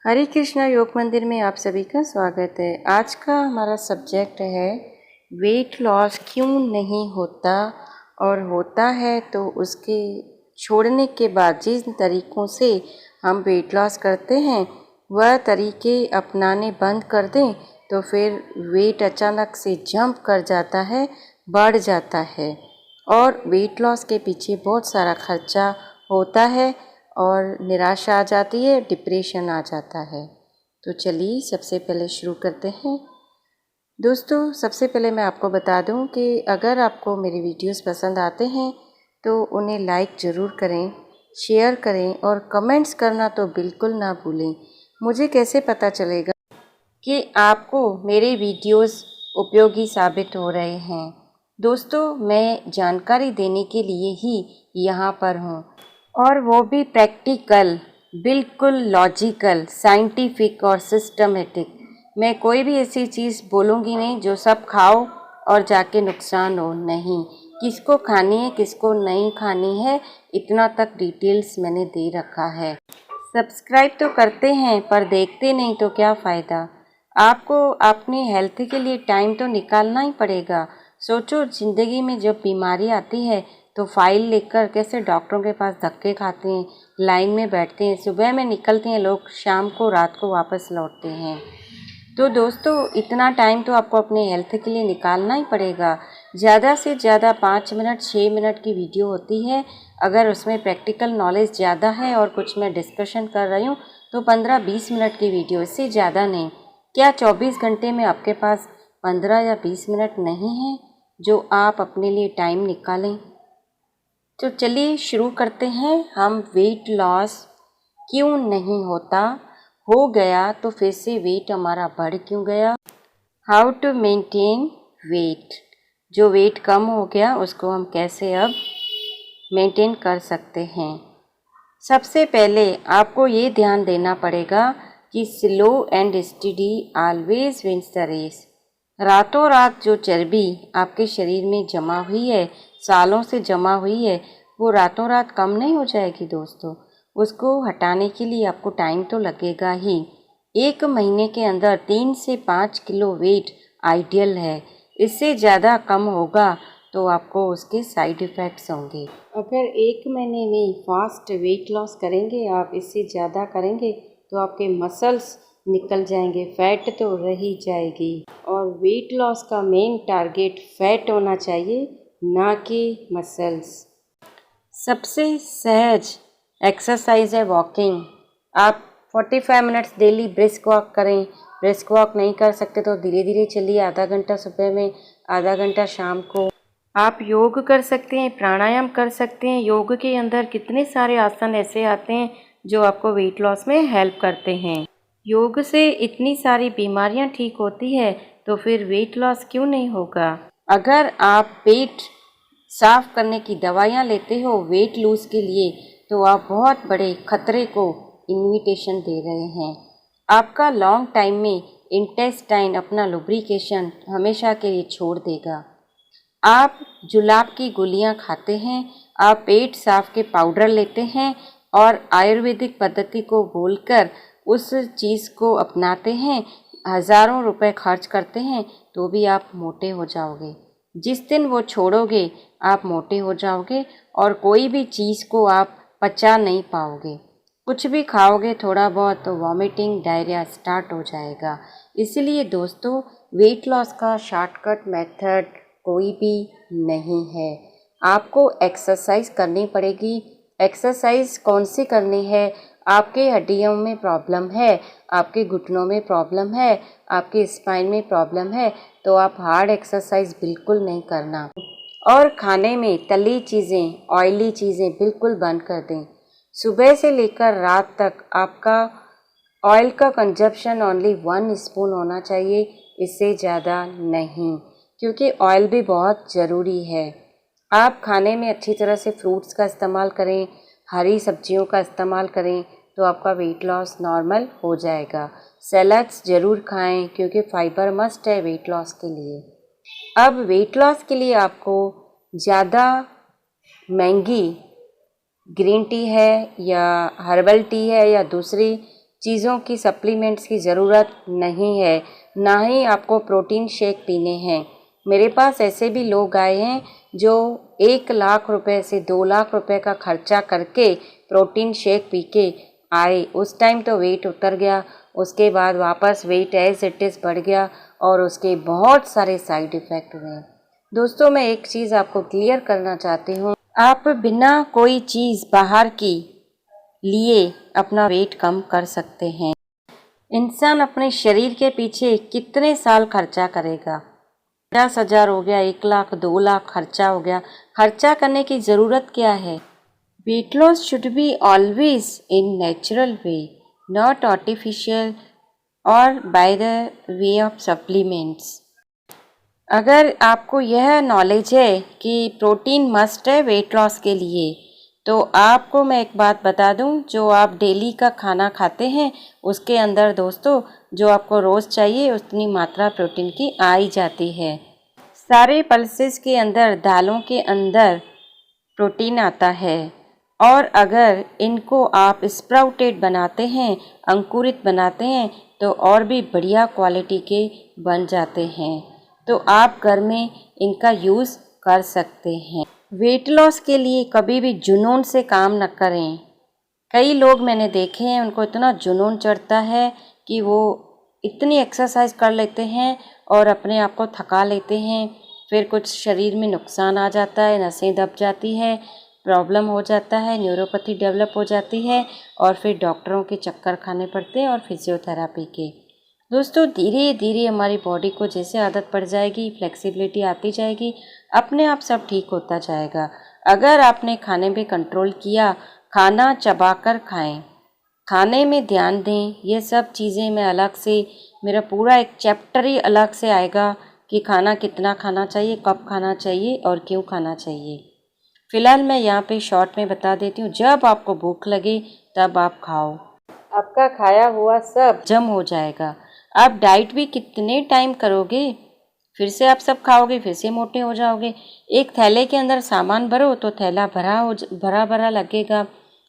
हरे कृष्णा योग मंदिर में आप सभी का स्वागत है। आज का हमारा सब्जेक्ट है वेट लॉस क्यों नहीं होता और होता है तो उसके छोड़ने के बाद जिन तरीक़ों से हम वेट लॉस करते हैं वह तरीके अपनाने बंद कर दें तो फिर वेट अचानक से जंप कर जाता है, बढ़ जाता है और वेट लॉस के पीछे बहुत सारा खर्चा होता है और निराशा आ जाती है, डिप्रेशन आ जाता है। तो चलिए सबसे पहले शुरू करते हैं। दोस्तों, सबसे पहले मैं आपको बता दूं कि अगर आपको मेरी वीडियोस पसंद आते हैं तो उन्हें लाइक ज़रूर करें, शेयर करें और कमेंट्स करना तो बिल्कुल ना भूलें। मुझे कैसे पता चलेगा कि आपको मेरे वीडियोस उपयोगी साबित हो रहे हैं। दोस्तों, मैं जानकारी देने के लिए ही यहाँ पर हूँ और वो भी प्रैक्टिकल, बिल्कुल लॉजिकल, साइंटिफिक और सिस्टमेटिक। मैं कोई भी ऐसी चीज़ बोलूँगी नहीं जो सब खाओ और जाके नुकसान हो। नहीं, किसको खानी है किसको नहीं खानी है इतना तक डिटेल्स मैंने दे रखा है। सब्सक्राइब तो करते हैं पर देखते नहीं तो क्या फ़ायदा। आपको अपनी हेल्थ के लिए टाइम तो निकालना ही पड़ेगा। सोचो, ज़िंदगी में जब बीमारी आती है तो फाइल लेकर कैसे डॉक्टरों के पास धक्के खाते हैं, लाइन में बैठते हैं, सुबह में निकलते हैं लोग, शाम को रात को वापस लौटते हैं। तो दोस्तों, इतना टाइम तो आपको अपने हेल्थ के लिए निकालना ही पड़ेगा। ज़्यादा से ज़्यादा 5 मिनट 6 मिनट की वीडियो होती है। अगर उसमें प्रैक्टिकल नॉलेज ज़्यादा है और कुछ मैं डिस्कशन कर रही हूँ तो 15-20 मिनट की वीडियो, इससे ज़्यादा नहीं। क्या 24 घंटे में आपके पास 15 या 20 मिनट नहीं है जो आप अपने लिए टाइम निकालें? तो चलिए शुरू करते हैं। हम वेट लॉस क्यों नहीं होता, हो गया तो फिर से वेट हमारा बढ़ क्यों गया, हाउ टू मेंटेन वेट, जो वेट कम हो गया उसको हम कैसे अब मेंटेन कर सकते हैं। सबसे पहले आपको ये ध्यान देना पड़ेगा कि slow and steady always wins the race. रातों रात जो चर्बी आपके शरीर में जमा हुई है, सालों से जमा हुई है, वो रातों रात कम नहीं हो जाएगी दोस्तों। उसको हटाने के लिए आपको टाइम तो लगेगा ही। 1 महीने के अंदर 3 से 5 किलो वेट आइडियल है। इससे ज़्यादा कम होगा तो आपको उसके साइड इफ़ेक्ट्स होंगे। अगर 1 महीने में फास्ट वेट लॉस करेंगे आप, इससे ज़्यादा करेंगे तो आपके मसल्स निकल जाएंगे, फैट तो रही जाएगी। और वेट लॉस का मेन टारगेट फैट होना चाहिए, ना कि मसल्स। सबसे सहज एक्सरसाइज है वॉकिंग। आप 45 मिनट्स डेली ब्रिस्क वॉक करें। ब्रिस्क वॉक नहीं कर सकते तो धीरे धीरे चलिए, आधा घंटा सुबह में, आधा घंटा शाम को। आप योग कर सकते हैं, प्राणायाम कर सकते हैं। योग के अंदर कितने सारे आसन ऐसे आते हैं जो आपको वेट लॉस में हेल्प करते हैं। योग से इतनी सारी बीमारियां ठीक होती है तो फिर वेट लॉस क्यों नहीं होगा। अगर आप पेट साफ करने की दवाइयाँ लेते हो वेट लूज़ के लिए तो आप बहुत बड़े खतरे को इन्विटेशन दे रहे हैं। आपका लॉन्ग टाइम में इंटेस्टाइन अपना लुब्रिकेशन हमेशा के लिए छोड़ देगा। आप जुलाब की गोलियां खाते हैं, आप पेट साफ के पाउडर लेते हैं और आयुर्वेदिक पद्धति को बोलकर उस चीज़ को अपनाते हैं, हज़ारों रुपए खर्च करते हैं तो भी आप मोटे हो जाओगे। जिस दिन वो छोड़ोगे आप मोटे हो जाओगे और कोई भी चीज़ को आप पचा नहीं पाओगे। कुछ भी खाओगे थोड़ा बहुत तो वॉमिटिंग, डायरिया स्टार्ट हो जाएगा। इसलिए दोस्तों, वेट लॉस का शॉर्टकट मेथड कोई भी नहीं है। आपको एक्सरसाइज करनी पड़ेगी। एक्सरसाइज कौन सी करनी है? आपके हड्डियों में प्रॉब्लम है, आपके घुटनों में प्रॉब्लम है, आपके स्पाइन में प्रॉब्लम है तो आप हार्ड एक्सरसाइज बिल्कुल नहीं करना। और खाने में तली चीज़ें, ऑयली चीज़ें बिल्कुल बंद कर दें। सुबह से लेकर रात तक आपका ऑयल का कंजप्शन ओनली 1 स्पून होना चाहिए, इससे ज़्यादा नहीं, क्योंकि ऑयल भी बहुत ज़रूरी है। आप खाने में अच्छी तरह से फ्रूट्स का इस्तेमाल करें, हरी सब्जियों का इस्तेमाल करें तो आपका वेट लॉस नॉर्मल हो जाएगा। सैलड्स ज़रूर खाएं क्योंकि फाइबर मस्ट है वेट लॉस के लिए। अब वेट लॉस के लिए आपको ज़्यादा महंगी ग्रीन टी है या हर्बल टी है या दूसरी चीज़ों की सप्लीमेंट्स की ज़रूरत नहीं है, ना ही आपको प्रोटीन शेक पीने हैं। मेरे पास ऐसे भी लोग आए हैं जो 1 लाख रुपए से 2 लाख रुपए का खर्चा करके प्रोटीन शेक पी के आए। उस टाइम तो वेट उतर गया, उसके बाद वापस वेट एज इट इज़ बढ़ गया और उसके बहुत सारे साइड इफ़ेक्ट हुए। दोस्तों, मैं एक चीज़ आपको क्लियर करना चाहती हूँ, आप बिना कोई चीज़ बाहर की लिए अपना वेट कम कर सकते हैं। इंसान अपने शरीर के पीछे कितने साल खर्चा करेगा? 50,000 हो गया, 1 लाख, 2 लाख खर्चा हो गया। खर्चा करने की ज़रूरत क्या है? Weight loss should be always in natural way, not artificial और by the way of supplements. अगर आपको यह नॉलेज है कि प्रोटीन मस्ट है वेट लॉस के लिए, तो आपको मैं एक बात बता दूं, जो आप डेली का खाना खाते हैं उसके अंदर दोस्तों जो आपको रोज़ चाहिए उतनी मात्रा प्रोटीन की आ ही जाती है। सारे पल्सेस के अंदर, दालों के अंदर प्रोटीन आता है और अगर इनको आप स्प्राउटेड बनाते हैं, अंकुरित बनाते हैं, तो और भी बढ़िया क्वालिटी के बन जाते हैं। तो आप घर में इनका यूज़ कर सकते हैं। वेट लॉस के लिए कभी भी जुनून से काम न करें। कई लोग मैंने देखे हैं, उनको इतना जुनून चढ़ता है कि वो इतनी एक्सरसाइज कर लेते हैं और अपने आप को थका लेते हैं, फिर कुछ शरीर में नुकसान आ जाता है, नसें दब जाती हैं, प्रॉब्लम हो जाता है, न्यूरोपैथी डेवलप हो जाती है और फिर डॉक्टरों के चक्कर खाने पड़ते हैं और फिजियोथेरापी के। दोस्तों, धीरे धीरे हमारी बॉडी को जैसे आदत पड़ जाएगी, फ्लेक्सिबिलिटी आती जाएगी, अपने आप सब ठीक होता जाएगा। अगर आपने खाने पे कंट्रोल किया, खाना चबा कर खाएं, खाने में ध्यान दें। ये सब चीज़ें मैं अलग से, मेरा पूरा एक चैप्टर ही अलग से आएगा कि खाना कितना खाना चाहिए, कब खाना चाहिए और क्यों खाना चाहिए। फ़िलहाल मैं यहाँ पे शॉर्ट में बता देती हूँ, जब आपको भूख लगे तब आप खाओ, आपका खाया हुआ सब जम हो जाएगा। आप डाइट भी कितने टाइम करोगे, फिर से आप सब खाओगे, फिर से मोटे हो जाओगे। एक थैले के अंदर सामान भरो तो थैला भरा भरा लगेगा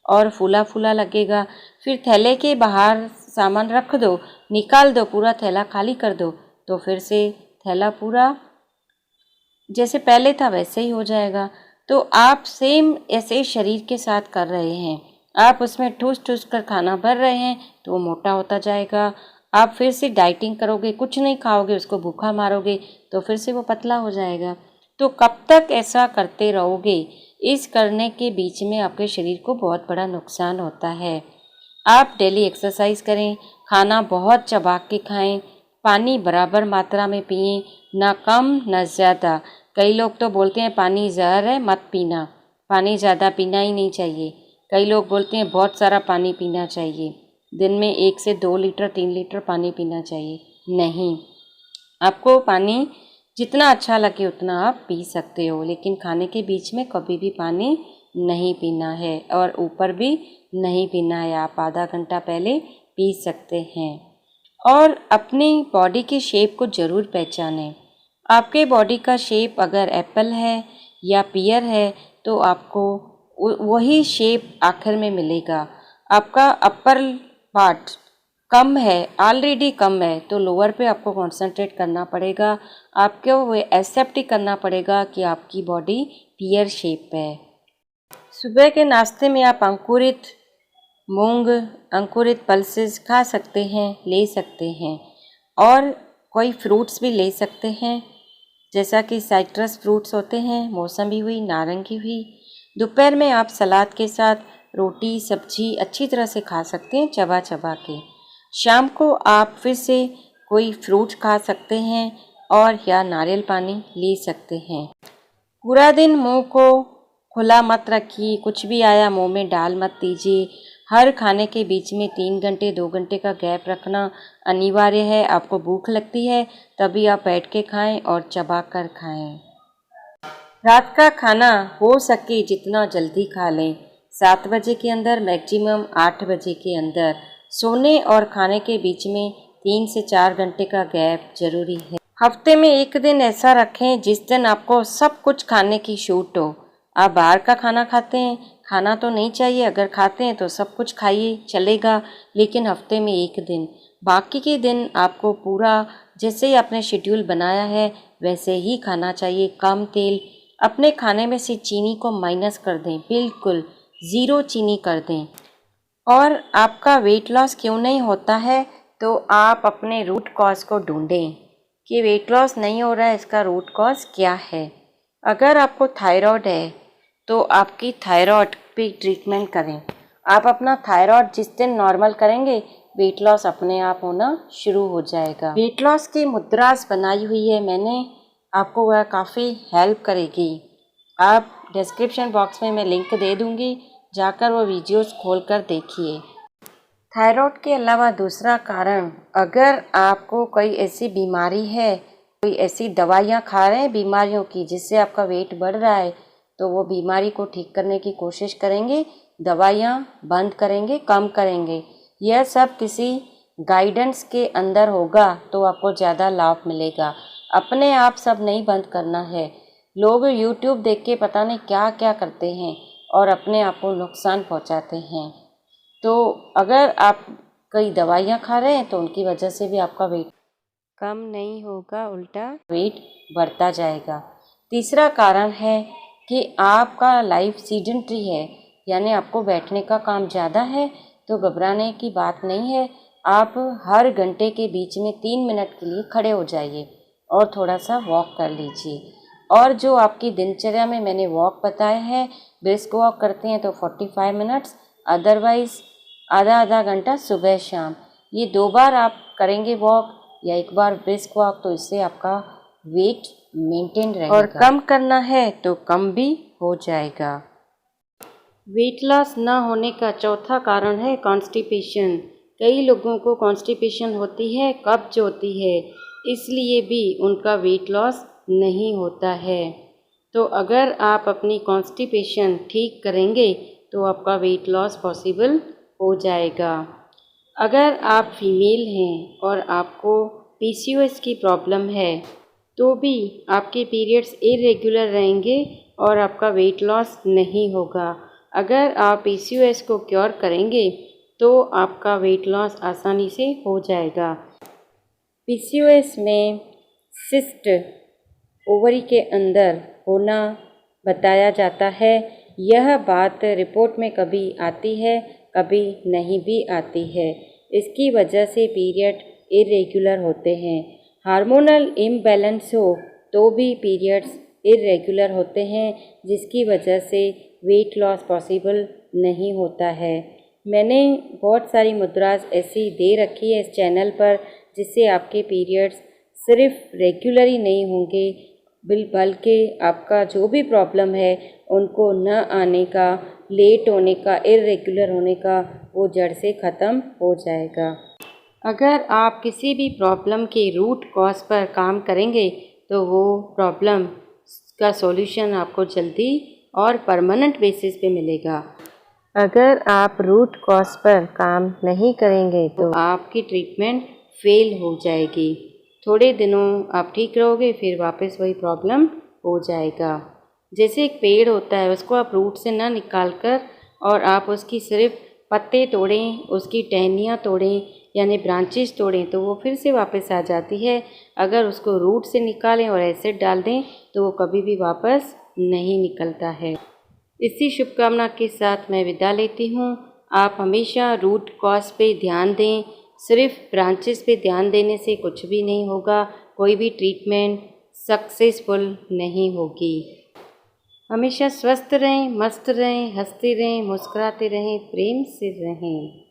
और फूला फूला लगेगा। फिर थैले के बाहर सामान रख दो, निकाल दो, पूरा थैला खाली कर दो, तो फिर से थैला पूरा जैसे पहले था वैसे ही हो जाएगा। तो आप सेम ऐसे शरीर के साथ कर रहे हैं, आप उसमें ठूस ठूस कर खाना भर रहे हैं तो वो मोटा होता जाएगा। आप फिर से डाइटिंग करोगे, कुछ नहीं खाओगे, उसको भूखा मारोगे तो फिर से वो पतला हो जाएगा। तो कब तक ऐसा करते रहोगे? इस करने के बीच में आपके शरीर को बहुत बड़ा नुकसान होता है। आप डेली एक्सरसाइज करें, खाना बहुत चबा के खाएं, पानी बराबर मात्रा में पिएं, ना कम ना ज़्यादा। कई लोग तो बोलते हैं पानी जहर है, मत पीना, पानी ज़्यादा पीना ही नहीं चाहिए। कई लोग बोलते हैं बहुत सारा पानी पीना चाहिए, दिन में 1 से 2 लीटर 3 लीटर पानी पीना चाहिए। नहीं, आपको पानी जितना अच्छा लगे उतना आप पी सकते हो, लेकिन खाने के बीच में कभी भी पानी नहीं पीना है और ऊपर भी नहीं पीना है। आप आधा घंटा पहले पी सकते हैं। और अपनी बॉडी की शेप को ज़रूर पहचानें। आपके बॉडी का शेप अगर एप्पल है या पियर है तो आपको वही शेप आखिर में मिलेगा। आपका अपर पार्ट कम है, ऑलरेडी कम है, तो लोअर पे आपको कंसंट्रेट करना पड़ेगा। आपको वो एक्सेप्ट ही करना पड़ेगा कि आपकी बॉडी पियर शेप है। सुबह के नाश्ते में आप अंकुरित मूंग, अंकुरित पल्सेस खा सकते हैं, ले सकते हैं और कोई फ्रूट्स भी ले सकते हैं, जैसा कि साइट्रस फ्रूट्स होते हैं, मौसमी हुई, नारंगी हुई। दोपहर में आप सलाद के साथ रोटी सब्जी अच्छी तरह से खा सकते हैं, चबा चबा के। शाम को आप फिर से कोई फ्रूट खा सकते हैं और या नारियल पानी ले सकते हैं। पूरा दिन मुंह को खुला मत रखिए, कुछ भी आया मुंह में डाल मत दीजिए। हर खाने के बीच में 3 घंटे 2 घंटे का गैप रखना अनिवार्य है। आपको भूख लगती है तभी आप बैठ के खाएं और चबा कर खाएं। रात का खाना हो सके जितना जल्दी खा लें, 7 बजे के अंदर, मैक्सिमम 8 बजे के अंदर। सोने और खाने के बीच में 3 से 4 घंटे का गैप जरूरी है। हफ्ते में एक दिन ऐसा रखें जिस दिन आपको सब कुछ खाने की छूट हो। आप बाहर का खाना खाते हैं, खाना तो नहीं चाहिए, अगर खाते हैं तो सब कुछ खाइए चलेगा, लेकिन हफ्ते में 1 दिन, बाकी के दिन आपको पूरा जैसे ही आपने शेड्यूल बनाया है वैसे ही खाना चाहिए। कम तेल, अपने खाने में से चीनी को माइनस कर दें, बिल्कुल ज़ीरो चीनी कर दें। और आपका वेट लॉस क्यों नहीं होता है, तो आप अपने रूट कॉज को ढूंढें कि वेट लॉस नहीं हो रहा है, इसका रूट कॉज क्या है। अगर आपको थायराइड है तो आपकी थायराइड पे ट्रीटमेंट करें। आप अपना थायराइड जिस दिन नॉर्मल करेंगे, वेट लॉस अपने आप होना शुरू हो जाएगा। वेट लॉस की मुद्रास बनाई हुई है मैंने, आपको वह काफ़ी हेल्प करेगी। आप डिस्क्रिप्शन बॉक्स में मैं लिंक दे दूँगी, जाकर वो वीडियोस खोलकर देखिए। थायराइड के अलावा दूसरा कारण, अगर आपको कोई ऐसी बीमारी है, कोई ऐसी दवाइयाँ खा रहे हैं बीमारियों की जिससे आपका वेट बढ़ रहा है, तो वो बीमारी को ठीक करने की कोशिश करेंगे, दवाइयाँ बंद करेंगे, कम करेंगे। यह सब किसी गाइडेंस के अंदर होगा तो आपको ज़्यादा लाभ मिलेगा। अपने आप सब नहीं बंद करना है। लोग यूट्यूब देख के पता नहीं क्या क्या करते हैं और अपने आप को नुकसान पहुंचाते हैं। तो अगर आप कई दवाइयाँ खा रहे हैं तो उनकी वजह से भी आपका वेट कम नहीं होगा, उल्टा वेट बढ़ता जाएगा। तीसरा कारण है कि आपका लाइफ सीडेंटरी है, यानी आपको बैठने का काम ज़्यादा है, तो घबराने की बात नहीं है। आप हर घंटे के बीच में 3 मिनट के लिए खड़े हो जाइए और थोड़ा सा वॉक कर लीजिए। और जो आपकी दिनचर्या में मैंने वॉक बताया है, ब्रिस्क वॉक करते हैं तो 45 मिनट्स, अदरवाइज़ आधा आधा घंटा सुबह शाम, ये 2 बार आप करेंगे वॉक या 1 बार ब्रिस्क वॉक, तो इससे आपका वेट मेंटेन रहेगा। और कम करना है तो कम भी हो जाएगा। वेट लॉस ना होने का चौथा कारण है कॉन्स्टिपेशन। कई लोगों को कॉन्स्टिपेशन होती है, कब्ज होती है, इसलिए भी उनका वेट लॉस नहीं होता है। तो अगर आप अपनी कॉन्स्टिपेशन ठीक करेंगे तो आपका वेट लॉस पॉसिबल हो जाएगा। अगर आप फीमेल हैं और आपको पीसीओएस की प्रॉब्लम है तो भी आपके पीरियड्स इरेगुलर रहेंगे और आपका वेट लॉस नहीं होगा। अगर आप पीसीओएस को क्योर करेंगे तो आपका वेट लॉस आसानी से हो जाएगा। पीसीओएस में सिस्ट ओवरी के अंदर होना बताया जाता है। यह बात रिपोर्ट में कभी आती है, कभी नहीं भी आती है। इसकी वजह से पीरियड इरेगुलर होते हैं। हार्मोनल इम्बैलेंस हो तो भी पीरियड्स इरेगुलर होते हैं, जिसकी वजह से वेट लॉस पॉसिबल नहीं होता है। मैंने बहुत सारी मुद्रास ऐसी दे रखी है इस चैनल पर, जिससे आपके पीरियड्स सिर्फ रेगुलर ही नहीं होंगे, बल्कि आपका जो भी प्रॉब्लम है उनको न आने का, लेट होने का, इरेगुलर होने का, वो जड़ से ख़त्म हो जाएगा। अगर आप किसी भी प्रॉब्लम के रूट कॉज पर काम करेंगे तो वो प्रॉब्लम का सॉल्यूशन आपको जल्दी और परमानेंट बेसिस पे मिलेगा। अगर आप रूट कॉज पर काम नहीं करेंगे तो आपकी ट्रीटमेंट फेल हो जाएगी। थोड़े दिनों आप ठीक रहोगे, फिर वापस वही प्रॉब्लम हो जाएगा। जैसे एक पेड़ होता है, उसको आप रूट से ना निकाल कर और आप उसकी सिर्फ पत्ते तोड़ें, उसकी टहनियाँ तोड़ें, यानी ब्रांचेस तोड़ें, तो वो फिर से वापस आ जाती है। अगर उसको रूट से निकालें और एसिड डाल दें तो वो कभी भी वापस नहीं निकलता है। इसी शुभकामना के साथ मैं विदा लेती हूँ। आप हमेशा रूट कॉज पे ध्यान दें, सिर्फ ब्रांचेस पे ध्यान देने से कुछ भी नहीं होगा, कोई भी ट्रीटमेंट सक्सेसफुल नहीं होगी। हमेशा स्वस्थ रहें, मस्त रहें, हंसते रहें, मुस्कुराते रहें, प्रेम से रहें।